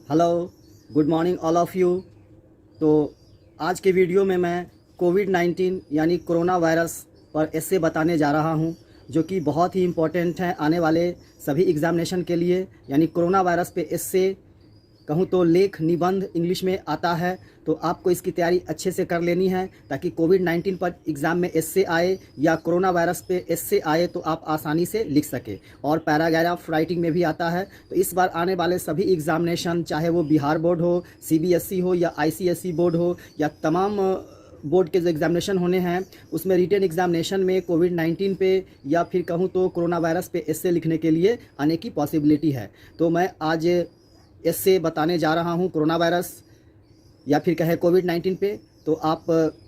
Hello, good morning all of you. तो आज के वीडियो में मैं कोविड-19 यानी कोरोना वायरस पर एस्से बताने जा रहा हूं, जो कि बहुत ही इम्पोर्टेंट है आने वाले सभी एग्ज़ामिनेशन के लिए। यानी कोरोना वायरस पे एस्से कहूँ तो लेख निबंध इंग्लिश में आता है, तो आपको इसकी तैयारी अच्छे से कर लेनी है ताकि कोविड-19 पर एग्ज़ाम में एस्से आए या कोरोना वायरस पे एस्से आए तो आप आसानी से लिख सकें। और पैराग्राफ राइटिंग में भी आता है। तो इस बार आने वाले सभी एग्ज़ामिनेशन, चाहे वो बिहार बोर्ड हो, सीबीएसई हो या आईसीएसई बोर्ड हो या तमाम बोर्ड के जो एग्ज़ामिनेशन होने हैं, उसमें रिटन एग्ज़ामिनेशन में कोविड-19 पे या फिर कहूँ तो कोरोना वायरस पे एस्से लिखने के लिए आने की पॉसिबिलिटी है। तो मैं आज एस्से बताने जा रहा हूँ कोरोना वायरस या फिर कहें कोविड-19 पे। तो आप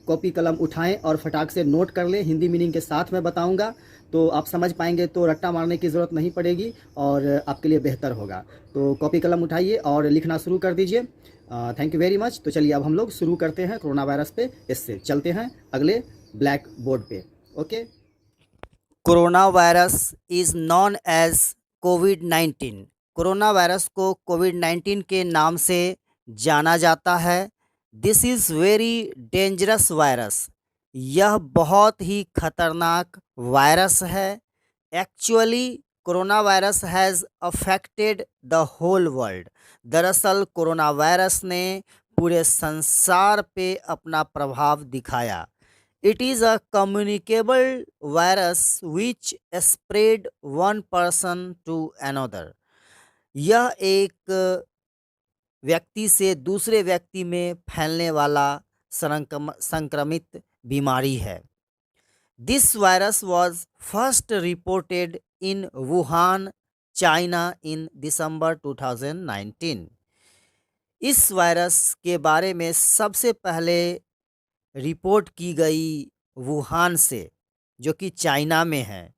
कॉपी कलम उठाएं और फटाक से नोट कर लें। हिंदी मीनिंग के साथ मैं बताऊंगा तो आप समझ पाएंगे, तो रट्टा मारने की ज़रूरत नहीं पड़ेगी और आपके लिए बेहतर होगा। तो कॉपी कलम उठाइए और लिखना शुरू कर दीजिए। Thank you very much. तो चलिए अब हम लोग शुरू करते हैं कोरोना वायरस पे एस्से। चलते हैं अगले ब्लैक बोर्ड पे। Okay. Corona virus is known as कोविड-19। कोरोना वायरस को कोविड-19 के नाम से जाना जाता है। This is very dangerous virus. यह बहुत ही खतरनाक वायरस है। Actually corona virus has affected the whole world. दरअसल कोरोना वायरस ने पूरे संसार पे अपना प्रभाव दिखाया। It is a communicable virus which spread one person to another. यह एक व्यक्ति से दूसरे व्यक्ति में फैलने वाला संक्रमित बीमारी है। This virus was first reported in Wuhan, China in December 2019। इस वायरस के बारे में सबसे पहले रिपोर्ट की गई वुहान से, जो कि चाइना में है,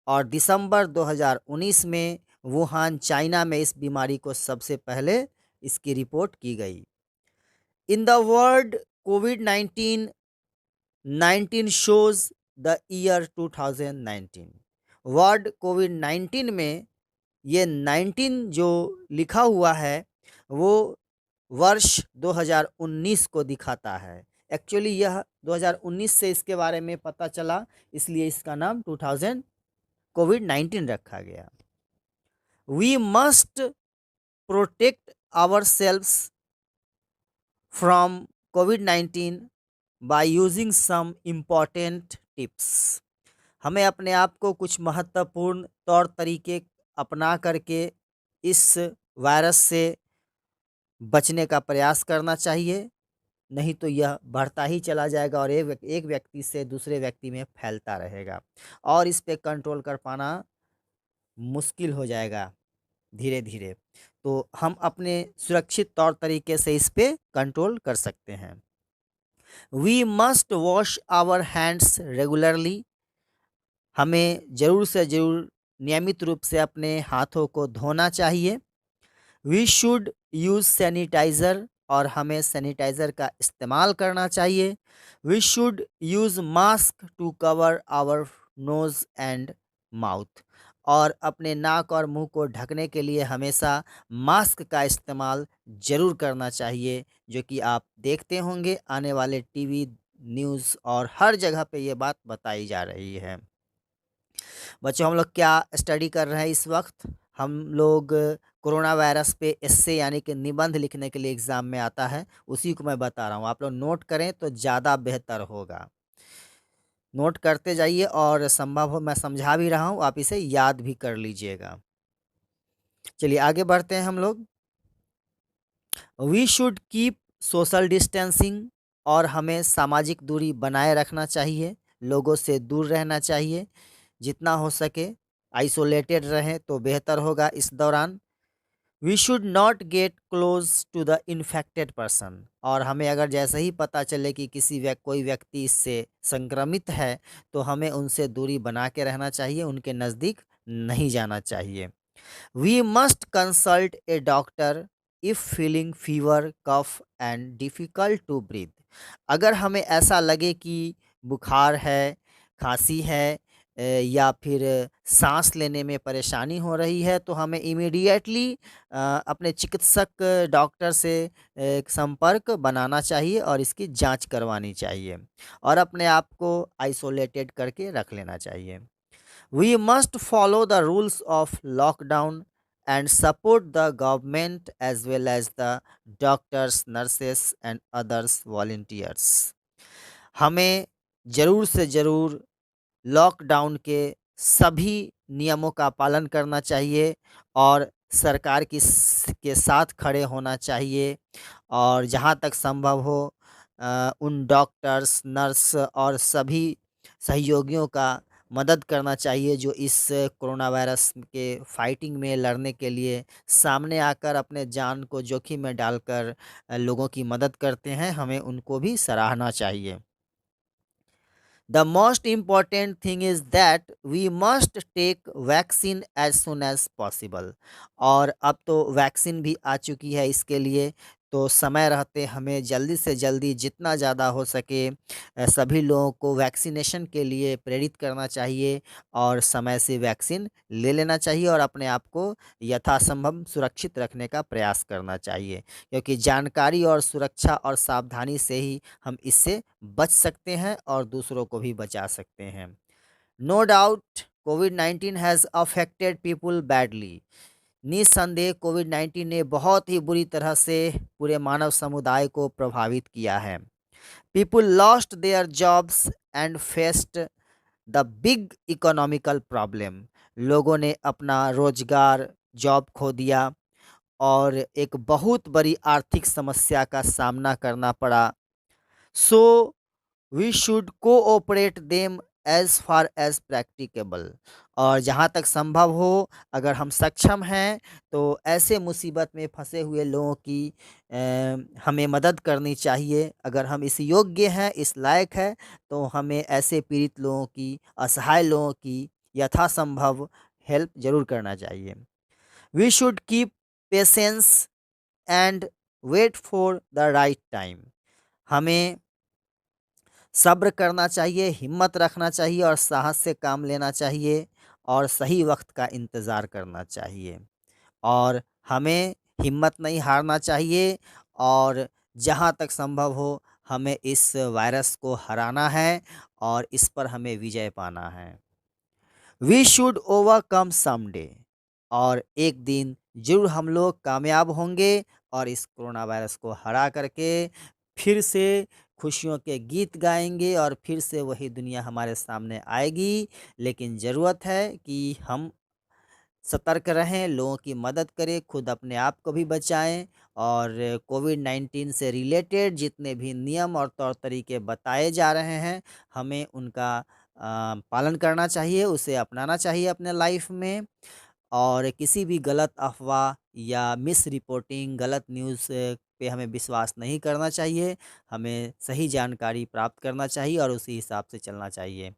और दिसंबर 2019 में वुहान चाइना में इस बीमारी को सबसे पहले इसकी रिपोर्ट की गई। In the word COVID 19 shows the year 2019। Word COVID में ये 19 जो लिखा हुआ है वो वर्ष 2019 को दिखाता है। एक्चुअली यह 2019 से इसके बारे में पता चला, इसलिए इसका नाम 2000 कोविड-19 रखा गया। We must protect our selves from कोविड-19 by using some important tips. हमें अपने आप को कुछ महत्वपूर्ण तौर तरीके अपना करके इस वायरस से बचने का प्रयास करना चाहिए, नहीं तो यह बढ़ता ही चला जाएगा और एक व्यक्ति से दूसरे व्यक्ति में फैलता रहेगा और इस पे कंट्रोल कर पाना मुश्किल हो जाएगा धीरे-धीरे। तो हम अपने सुरक्षित तौर तरीके से इस पे कंट्रोल कर सकते हैं। We must wash our hands regularly. हमें ज़रूर से ज़रूर नियमित रूप से अपने हाथों को धोना चाहिए। वी शुड यूज़ सैनिटाइज़र, और हमें सैनिटाइज़र का इस्तेमाल करना चाहिए। We should use mask to cover our nose and mouth, और अपने नाक और मुंह को ढकने के लिए हमेशा मास्क का इस्तेमाल ज़रूर करना चाहिए, जो कि आप देखते होंगे आने वाले टीवी, न्यूज़ और हर जगह पे ये बात बताई जा रही है। बच्चों, हम लोग क्या स्टडी कर रहे हैं इस वक्त? हम लोग कोरोना वायरस पे एस्से यानी कि निबंध लिखने के लिए एग्ज़ाम में आता है, उसी को मैं बता रहा हूँ। आप लोग नोट करें तो ज़्यादा बेहतर होगा। नोट करते जाइए और संभव हो मैं समझा भी रहा हूँ, आप इसे याद भी कर लीजिएगा। चलिए आगे बढ़ते हैं हम लोग। We should keep social distancing, और हमें सामाजिक दूरी बनाए रखना चाहिए, लोगों से दूर रहना चाहिए। जितना हो सके आइसोलेटेड रहें तो बेहतर होगा इस दौरान। We should not get close to the infected person, और हमें अगर जैसे ही पता चले कि कोई व्यक्ति इससे संक्रमित है तो हमें उनसे दूरी बना के रहना चाहिए, उनके नज़दीक नहीं जाना चाहिए। We must consult a doctor if feeling fever, cough and difficult to breathe. अगर हमें ऐसा लगे कि बुखार है, खांसी है या फिर सांस लेने में परेशानी हो रही है, तो हमें इमीडिएटली अपने चिकित्सक डॉक्टर से संपर्क बनाना चाहिए और इसकी जांच करवानी चाहिए और अपने आप को आइसोलेटेड करके रख लेना चाहिए। We must follow the rules of lockdown and support the government as well as the doctors, nurses and others volunteers. हमें ज़रूर से ज़रूर लॉकडाउन के सभी नियमों का पालन करना चाहिए और सरकार के साथ खड़े होना चाहिए और जहाँ तक संभव हो उन डॉक्टर्स, नर्स और सभी सहयोगियों का मदद करना चाहिए जो इस कोरोना वायरस के फाइटिंग में लड़ने के लिए सामने आकर अपने जान को जोखिम में डालकर लोगों की मदद करते हैं, हमें उनको भी सराहना चाहिए। The most important thing is that we must take vaccine as soon as possible। और अब तो वैक्सीन भी आ चुकी है इसके लिए, तो समय रहते हमें जल्दी से जल्दी जितना ज़्यादा हो सके सभी लोगों को वैक्सीनेशन के लिए प्रेरित करना चाहिए और समय से वैक्सीन ले लेना चाहिए और अपने आप को यथासंभव सुरक्षित रखने का प्रयास करना चाहिए, क्योंकि जानकारी और सुरक्षा और सावधानी से ही हम इससे बच सकते हैं और दूसरों को भी बचा सकते हैं। नो डाउट कोविड-19 हैज़ अफेक्टेड पीपल बैडली। निस्संदेह कोविड-19 ने बहुत ही बुरी तरह से पूरे मानव समुदाय को प्रभावित किया है। People lost their jobs and faced the big economical problem. लोगों ने अपना रोजगार, जॉब खो दिया और एक बहुत बड़ी आर्थिक समस्या का सामना करना पड़ा। So we should cooperate them as far as practicable. और जहाँ तक संभव हो अगर हम सक्षम हैं तो ऐसे मुसीबत में फंसे हुए लोगों की हमें मदद करनी चाहिए। अगर हम इस योग्य हैं, इस लायक है, तो हमें ऐसे पीड़ित लोगों की, असहाय लोगों की यथासंभव हेल्प ज़रूर करना चाहिए। We should keep patience and wait for the right time. हमें सब्र करना चाहिए, हिम्मत रखना चाहिए और साहस से काम लेना चाहिए और सही वक्त का इंतज़ार करना चाहिए और हमें हिम्मत नहीं हारना चाहिए और जहाँ तक संभव हो हमें इस वायरस को हराना है और इस पर हमें विजय पाना है। We should overcome someday. और एक दिन ज़रूर हम लोग कामयाब होंगे और इस कोरोना वायरस को हरा करके फिर से खुशियों के गीत गाएंगे और फिर से वही दुनिया हमारे सामने आएगी। लेकिन ज़रूरत है कि हम सतर्क रहें, लोगों की मदद करें, खुद अपने आप को भी बचाएं और कोविड-19 से रिलेटेड जितने भी नियम और तौर तरीके बताए जा रहे हैं, हमें उनका पालन करना चाहिए, उसे अपनाना चाहिए अपने लाइफ में और किसी भी गलत अफ़वाह या मिस रिपोर्टिंग, गलत न्यूज़ पे हमें विश्वास नहीं करना चाहिए। हमें सही जानकारी प्राप्त करना चाहिए और उसी हिसाब से चलना चाहिए।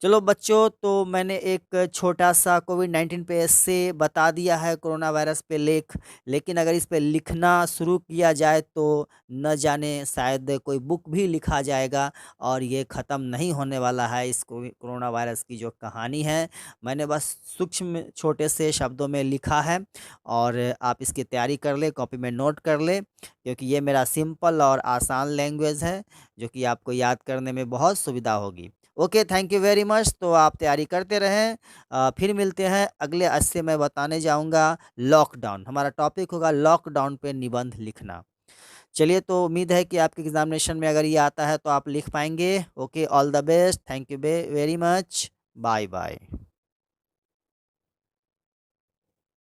चलो बच्चों, तो मैंने एक छोटा-सा कोविड-19 पे एस्से बता दिया है, कोरोना वायरस पे लेख, लेकिन अगर इस पे लिखना शुरू किया जाए तो न जाने शायद कोई बुक भी लिखा जाएगा और ये ख़त्म नहीं होने वाला है इस कोरोना वायरस की जो कहानी है। मैंने बस सूक्ष्म छोटे से शब्दों में लिखा है और आप इसकी तैयारी कर लें, कॉपी में नोट कर लें, क्योंकि ये मेरा सिंपल और आसान लैंग्वेज है, जो कि आपको याद करने में बहुत सुविधा होगी। Okay, thank you very much. तो आप तैयारी करते रहें। फिर मिलते हैं अगले हिस्से में बताने जाऊंगा लॉकडाउन। हमारा टॉपिक होगा लॉकडाउन पे निबंध लिखना। चलिए, तो उम्मीद है कि आपके एग्जामिनेशन में अगर ये आता है तो आप लिख पाएंगे। Okay, all the best, thank you very much, bye bye.